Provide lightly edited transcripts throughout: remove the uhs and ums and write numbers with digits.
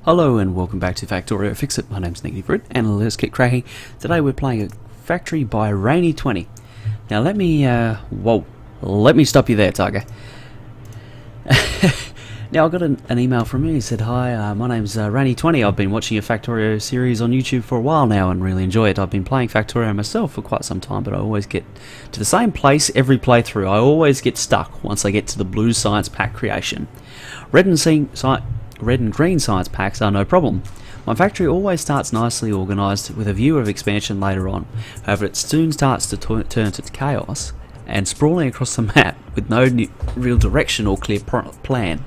Hello and welcome back to Factorio Fixit. My name's Negative and let's get cracking. Today we're playing a Factory by Rainy20. Now let me stop you there, Tiger. Now I got an email from him. He said, "Hi, my name's Rainy20. I've been watching your Factorio series on YouTube for a while now and really enjoy it. I've been playing Factorio myself for quite some time, but I always get to the same place every playthrough. I always get stuck once I get to the blue science pack creation. Red and green science packs are no problem. My factory always starts nicely organised with a view of expansion later on. However, it soon starts to turn to chaos and sprawling across the map with no real direction or clear plan.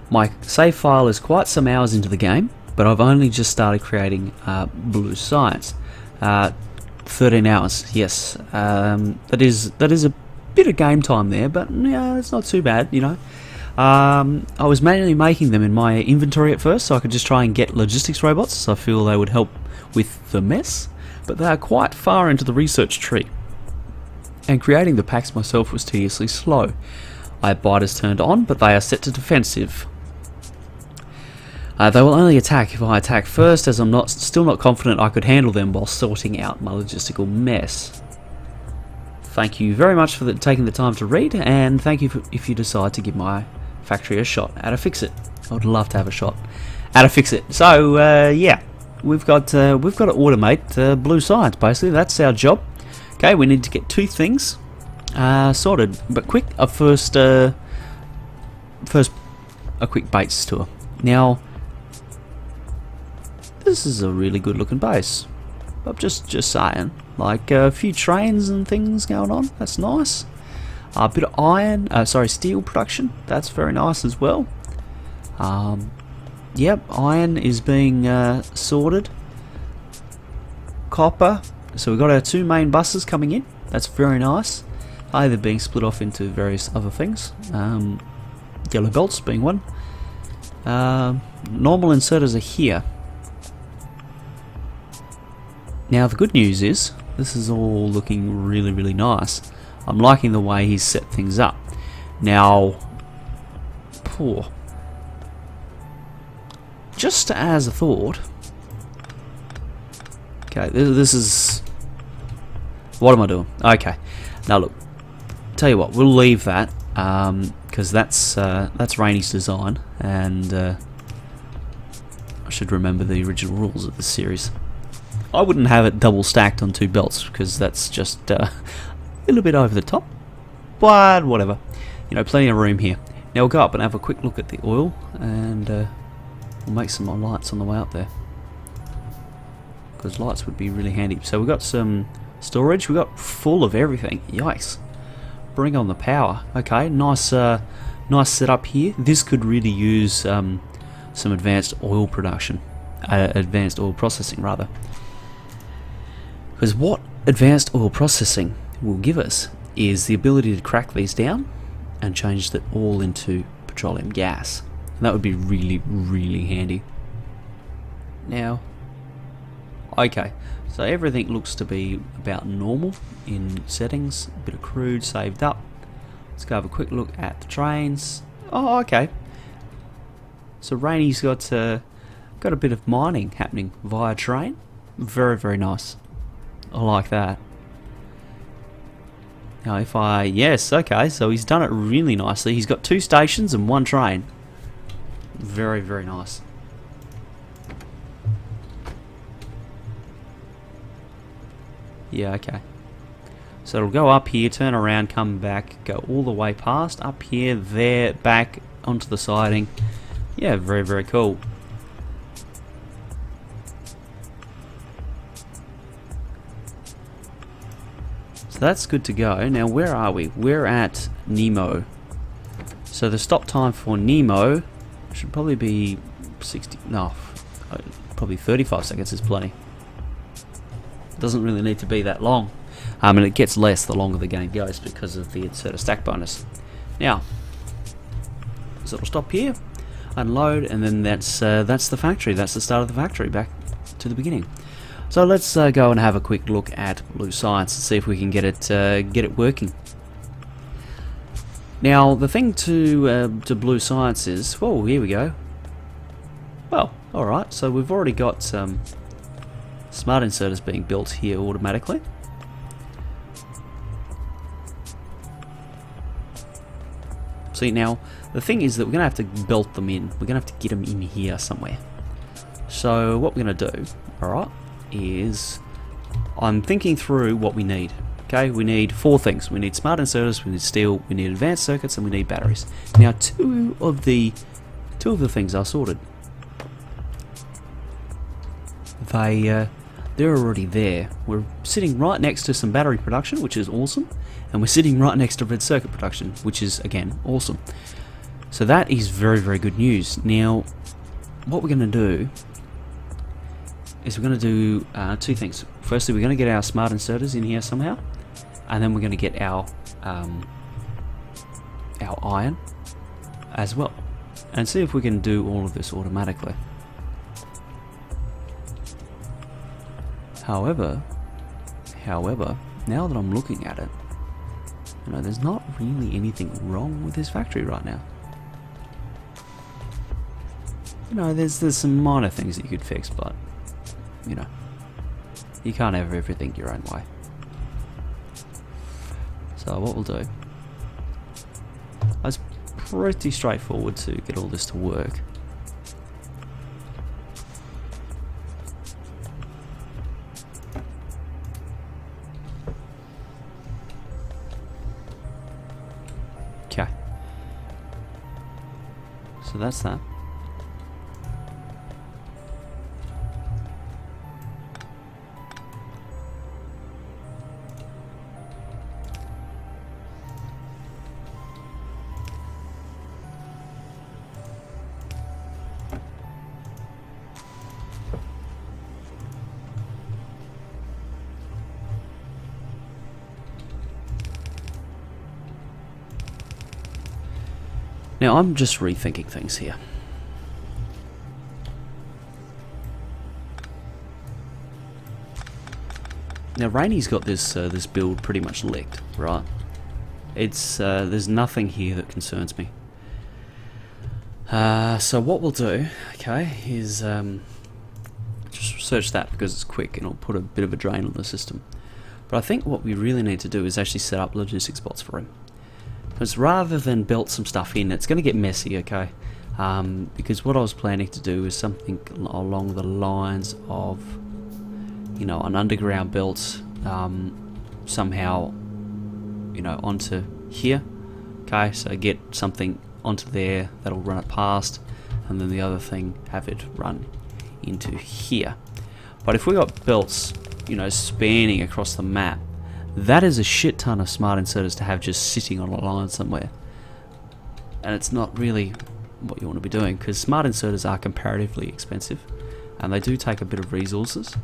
My save file is quite some hours into the game, but I've only just started creating blue science. 13 hours, yes. That is a bit of game time there, but yeah, it's not too bad, you know. I was manually making them in my inventory at first so I could just try and get logistics robots, so I feel they would help with the mess, but they are quite far into the research tree, and creating the packs myself was tediously slow. I have biters turned on, but they are set to defensive. They will only attack if I attack first, as I'm still not confident I could handle them while sorting out my logistical mess. Thank you very much for taking the time to read, and thank you if you decide to give my factory a shot at a Fixit. I would love to have a shot at a Fixit. So yeah, we've got to automate blue science. Basically, that's our job. Okay, we need to get two things sorted, but quick. First a quick base tour. Now, this is a really good looking base. I'm just saying, like a few trains and things going on. That's nice. A bit of iron, steel production. That's very nice as well. Yep, iron is being sorted. Copper. So we've got our two main buses coming in. That's very nice. They're being split off into various other things. Yellow belts being one. Normal inserters are here. Now the good news is, this is all looking really nice. I'm liking the way he's set things up. Now, just as a thought, okay, this is, what am I doing? Okay, now look, tell you what, we'll leave that, because that's Rainy's design, and I should remember the original rules of this series. I wouldn't have it double stacked on two belts because that's just a little bit over the top, but whatever. You know, plenty of room here. Now we'll go up and have a quick look at the oil, and we'll make some more lights on the way up there, because lights would be really handy. So we've got some storage. We've got full of everything. Yikes! Bring on the power. Okay, nice setup here. This could really use some advanced oil production, advanced oil processing rather. Because what advanced oil processing will give us is the ability to crack these down and change that all into petroleum gas. And that would be really handy. Now, okay, so everything looks to be about normal in settings. A bit of crude saved up. Let's go have a quick look at the trains. Oh, okay. So Rainy's got a bit of mining happening via train. Very nice. I like that. Now if yes, okay, so he's done it really nicely. He's got two stations and one train. Very nice. Yeah, okay. So it'll go up here, turn around, come back, go all the way past, up here, there, back, onto the siding. Yeah, very cool. So that's good to go. Now where are we? We're at Nemo. So the stop time for Nemo should probably be probably 35 seconds is plenty. Doesn't really need to be that long. And it gets less the longer the game goes because of the inserter stack bonus. Now, so it'll stop here, unload, and then that's the factory. That's the start of the factory, back to the beginning. So let's go and have a quick look at blue science and see if we can get it working. Now the thing to blue science is, whoa, here we go. Well, alright, so we've already got some smart inserters being built here automatically. See, now, the thing is that we're going to have to belt them in. We're going to have to get them in here somewhere. So, what we're going to do, alright, is I'm thinking through what we need. Okay, we need 4 things. We need smart inserters, we need steel, we need advanced circuits, and we need batteries. Now, two of the things are sorted. They're already there. We're sitting right next to some battery production, which is awesome, and we're sitting right next to red circuit production, which is again awesome. So that is very, very good news. Now, what we're going to do is we're going to do 2 things. Firstly, we're going to get our smart inserters in here somehow, and then we're going to get our iron as well, and see if we can do all of this automatically. However, now that I'm looking at it, you know, there's not really anything wrong with this factory right now. You know, there's some minor things that you could fix, but you know, you can't have everything your own way. So what we'll do, it's pretty straightforward to get all this to work. Okay, so that's that. Now I'm just rethinking things here. Now Rainy's got this this build pretty much licked, right? It's there's nothing here that concerns me. So what we'll do, okay, is just search that because it's quick and it'll put a bit of a drain on the system. But I think what we really need to do is actually set up logistics bots for him. Because rather than build some stuff in, it's going to get messy, okay? Because what I was planning to do is something along the lines of, you know, an underground belt somehow, you know, onto here. Okay, so get something onto there that'll run it past, and then the other thing have it run into here. But if we got belts, you know, spanning across the map, that is a shit ton of smart inserters to have just sitting on a line somewhere. And it's not really what you want to be doing, because smart inserters are comparatively expensive and they do take a bit of resources.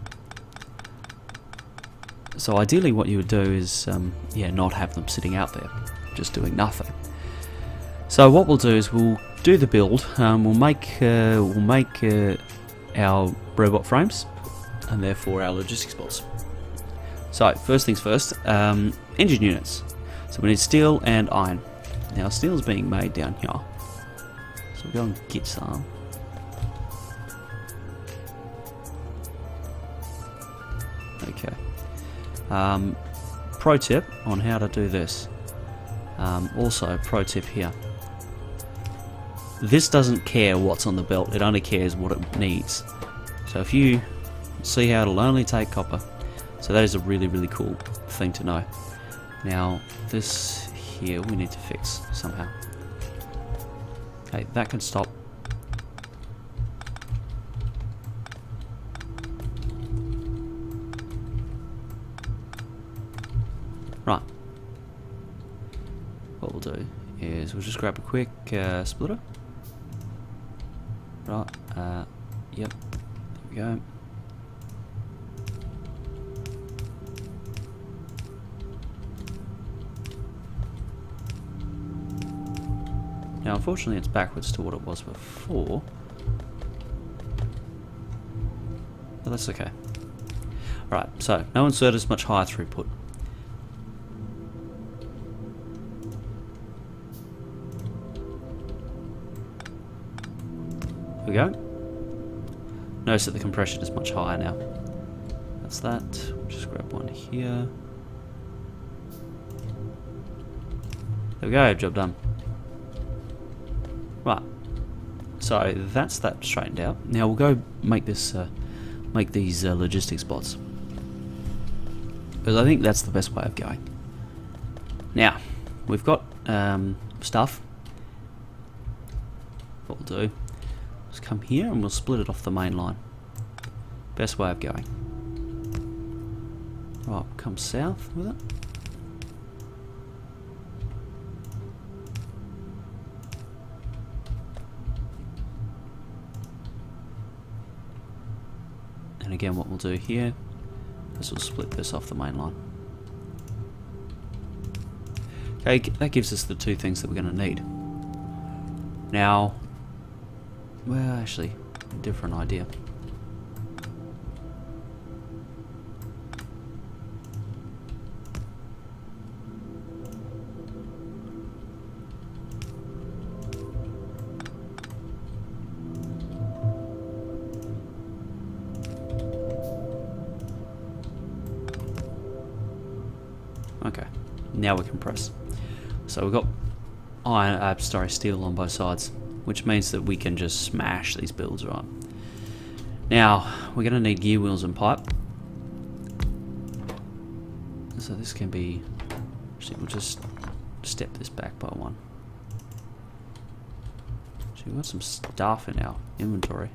So ideally what you would do is yeah, not have them sitting out there just doing nothing. So what we'll do is we'll do the build. We'll make our robot frames and therefore our logistics bots. So first things first, engine units. So we need steel and iron. Now steel is being made down here, so we'll go and get some. Okay. Pro tip on how to do this. Also, pro tip here. This doesn't care what's on the belt, it only cares what it needs. So if you see how it'll only take copper. So that is a really, really cool thing to know. Now, this here we need to fix somehow. Okay, that can stop. Right. What we'll do is we'll just grab a quick splitter. Right, yep, there we go. Now unfortunately it's backwards to what it was before, but that's okay. Right, so no inserters, much higher throughput. Here we go. Notice that the compression is much higher now. That's that. We'll just grab one here. There we go, job done. Right. So that's that straightened out. Now we'll go make this, make these logistics bots, because I think that's the best way of going. Now we've got stuff. What we'll do is come here and we'll split it off the main line. Best way of going. Right, come south with it. And again, what we'll do here is we'll split this off the main line. Okay, that gives us the two things that we're going to need. Now, well, actually, a different idea. Okay, now we can press. So we've got steel on both sides, which means that we can just smash these builds, right? Now we're going to need gear wheels and pipe. So this can be. Actually, we'll just step this back by one. So we've got some stuff in our inventory.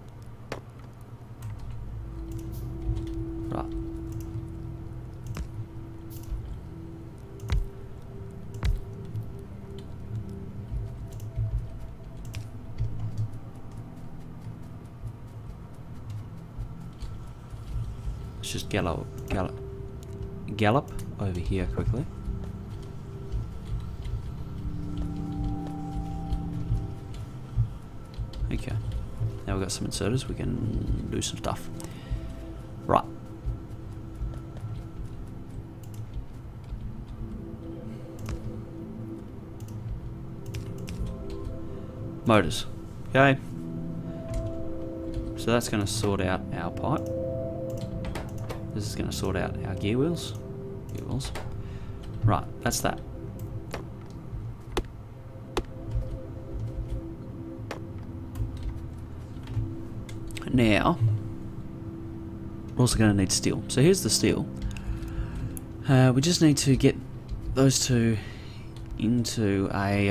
Right. Let's just gallop over here quickly. Okay, now we've got some inserters, we can do some stuff. Right. Motors. Okay. So that's going to sort out our pipe. This is going to sort out our gear wheels. Right, that's that. Now, we're also going to need steel. So here's the steel. We just need to get those two into a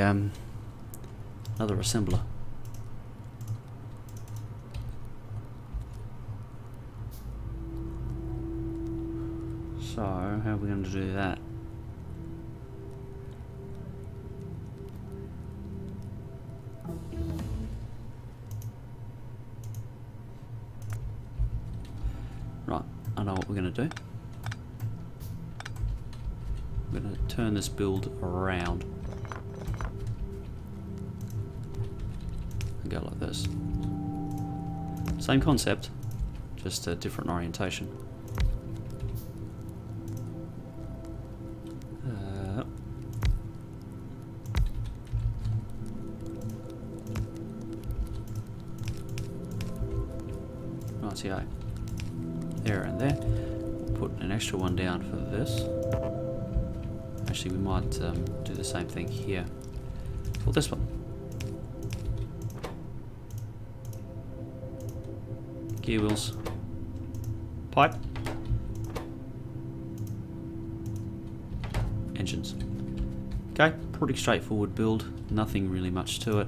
another assembler. So, how are we going to do that? Right, I know what we're going to do. I'm going to turn this build around and go like this. Same concept, just a different orientation. Rightio. There and there. We'll put an extra one down for this. Actually, we might do the same thing here for this one. Gear wheels. Pipe. Engines. Okay, pretty straightforward build. Nothing really much to it.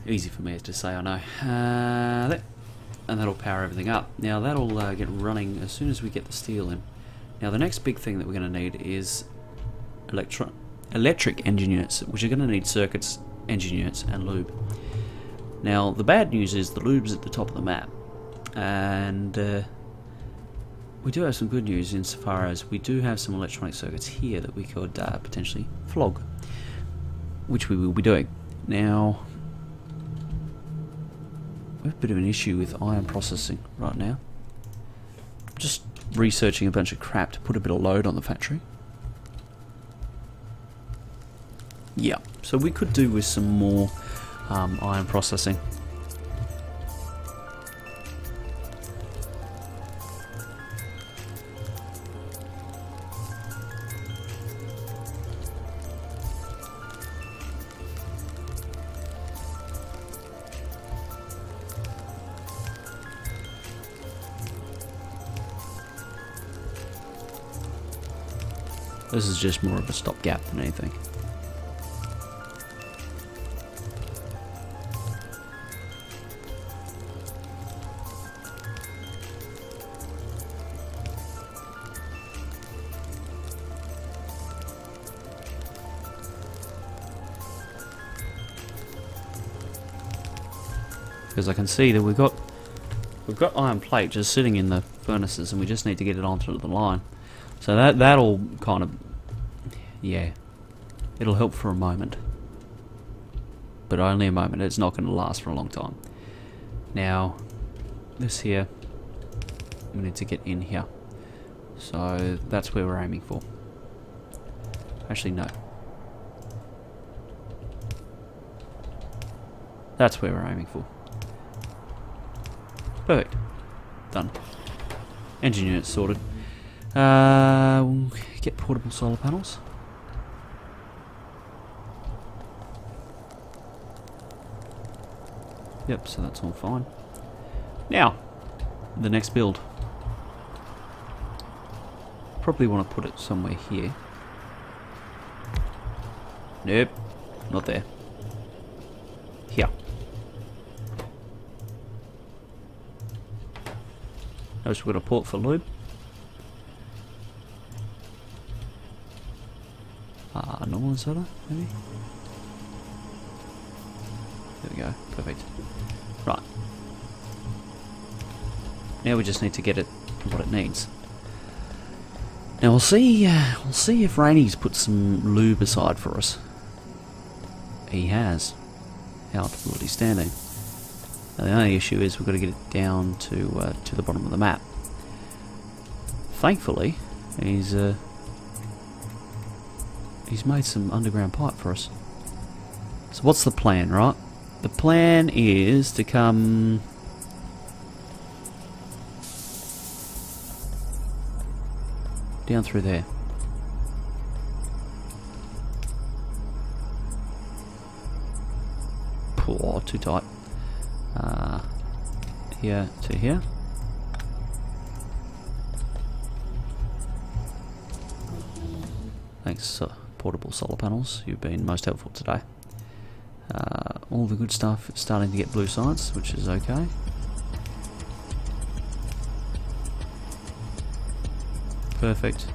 Easy for me to say, I know. There. And that'll power everything up. Now that'll get running as soon as we get the steel in. Now the next big thing that we're going to need is electric engine units, which are going to need circuits, engine units, and lube. Now the bad news is the lube's at the top of the map, and we do have some good news insofar as we do have some electronic circuits here that we could potentially flog, which we will be doing. Now we have a bit of an issue with iron processing right now. Just researching a bunch of crap to put a bit of load on the factory. Yeah, so we could do with some more iron processing. This is just more of a stopgap than anything. Because I can see that we've got iron plate just sitting in the furnaces, and we just need to get it onto the line. So that'll kind of, yeah, it'll help for a moment, but only a moment. It's not going to last for a long time. Now, this here, we need to get in here. So that's where we're aiming for. Actually, no. That's where we're aiming for. Perfect. Done. Engine unit sorted. We'll get portable solar panels. Yep, so that's all fine. Now, the next build. Probably want to put it somewhere here. Nope, not there. Here. Notice we've got a port for lube. Normal inserter, maybe? There we go, perfect. Right. Now we just need to get it what it needs. Now we'll see if Rainy's put some lube aside for us. He has. Out bloody standing. Now the only issue is we've got to get it down to the bottom of the map. Thankfully, he's made some underground pipe for us. So what's the plan, right? The plan is to come down through there. Oh, too tight. Here to here. Thanks, portable solar panels. You've been most helpful today. All the good stuff is starting to get blue sides, which is okay. Perfect.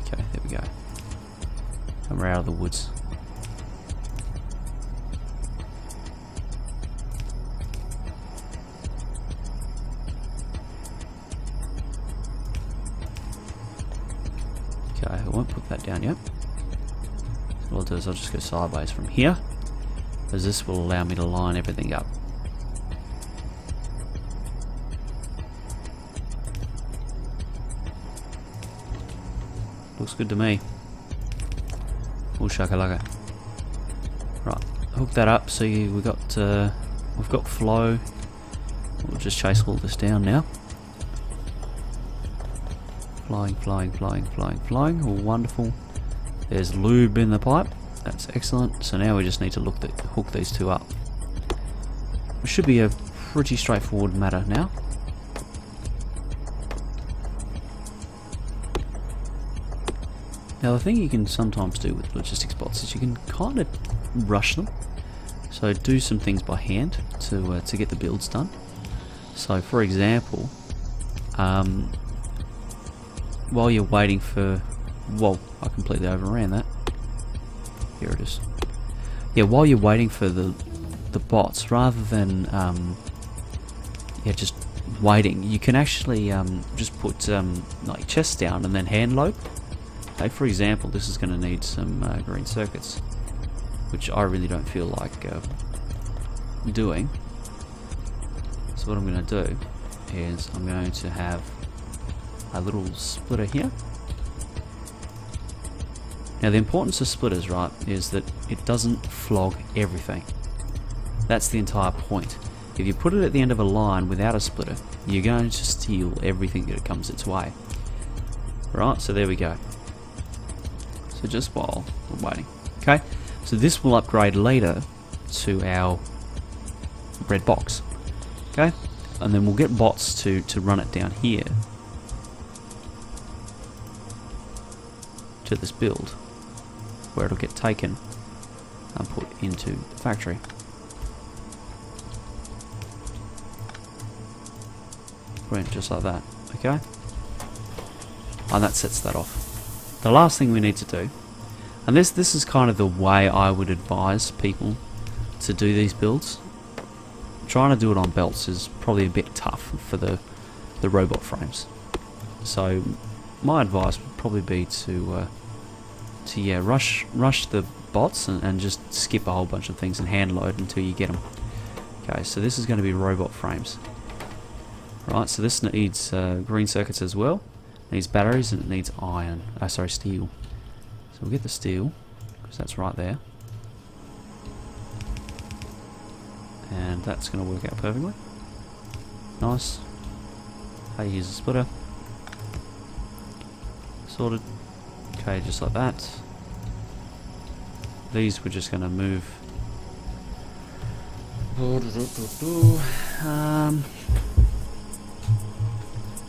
Okay, there we go. And we're out of the woods. Okay, I won't put that down yet. So what I'll do is I'll just go sideways from here, as this will allow me to line everything up. Looks good to me. Oh shakalaka. Right, hook that up. See, we've got flow. We'll just chase all this down now. Flying, flying, flying, flying, flying. All wonderful. There's lube in the pipe. That's excellent. So now we just need to hook these two up. It should be a pretty straightforward matter now. Now the thing you can sometimes do with logistics bots is you can kind of rush them. So do some things by hand to get the builds done. So for example, while you're waiting for... Whoa, I completely overran that. Here it is. Yeah, while you're waiting for the bots, rather than just waiting, you can actually just put like chests down and then hand load. Okay, for example, this is going to need some green circuits, which I really don't feel like doing. So what I'm going to do is I'm going to have a little splitter here. Now the importance of splitters, right, is that it doesn't flog everything. That's the entire point. If you put it at the end of a line without a splitter, you're going to steal everything that comes its way. Right, so there we go. So just while we're waiting. Okay, so this will upgrade later to our red box. Okay, and then we'll get bots to run it down here. to this build, where it'll get taken and put into the factory. Brilliant, just like that. Okay, and that sets that off. The last thing we need to do, and this is kind of the way I would advise people to do these builds. Trying to do it on belts is probably a bit tough for the robot frames. So my advice would probably be to rush the bots and just skip a whole bunch of things and hand load until you get them. Okay, so this is going to be robot frames. Right, so this needs green circuits as well. It needs batteries and it needs iron. Sorry, steel. So we'll get the steel because that's right there. And that's going to work out perfectly. Nice. Hey, here's a splitter. Sorted. Okay, just like that. These we're just going to move.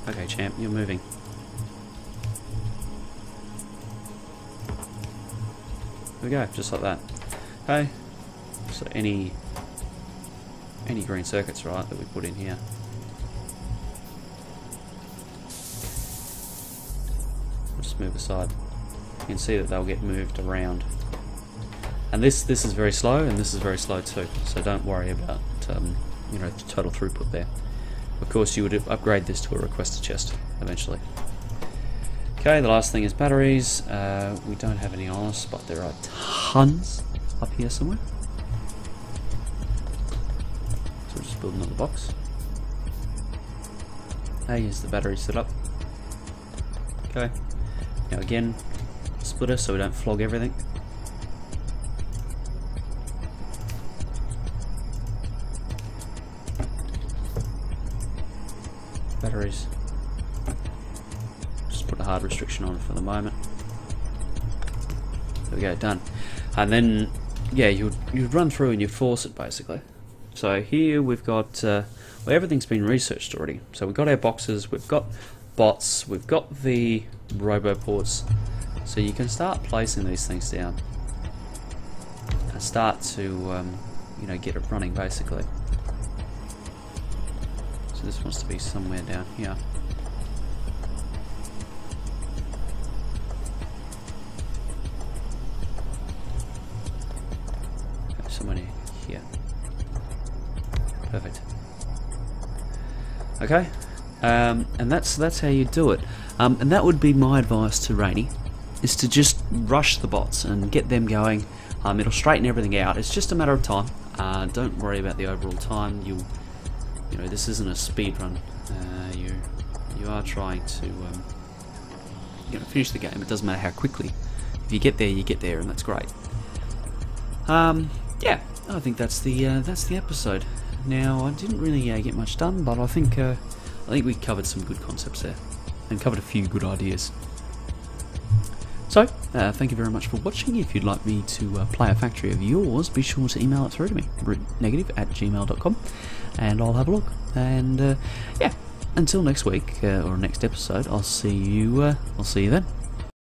Okay, champ, you're moving. There we go, just like that. Okay. So any green circuits, right, that we put in here. We'll just move aside. You can see that they'll get moved around. And this is very slow, and this is very slow too. So don't worry about you know, the total throughput there. Of course, you would upgrade this to a requester chest eventually. Okay, the last thing is batteries. We don't have any on us, but there are tons up here somewhere. So we'll just build another box. Hey, here's the battery set up. Okay. Now again, splitter so we don't flog everything. Batteries. Just put a hard restriction on for the moment. There we go, done. And then, yeah, you'd run through and you force it basically. So here we've got, well, everything's been researched already. So we've got our boxes, we've got bots, we've got the robo ports. So you can start placing these things down and start to, you know, get it running basically. So this wants to be somewhere down here. Okay, somewhere near here. Perfect. Okay, and that's how you do it. And that would be my advice to Rainy, is to just rush the bots and get them going. It'll straighten everything out. It's just a matter of time. Don't worry about the overall time. You know, this isn't a speed run. You are trying to you know, finish the game. It doesn't matter how quickly. If you get there, and that's great. Yeah, I think that's the episode. Now, I didn't really get much done, but I think we covered some good concepts there, and covered a few good ideas. So, thank you very much for watching. If you'd like me to play a factory of yours, be sure to email it through to me, rootnegative@gmail.com, and I'll have a look. And yeah, until next week or next episode, I'll see you then.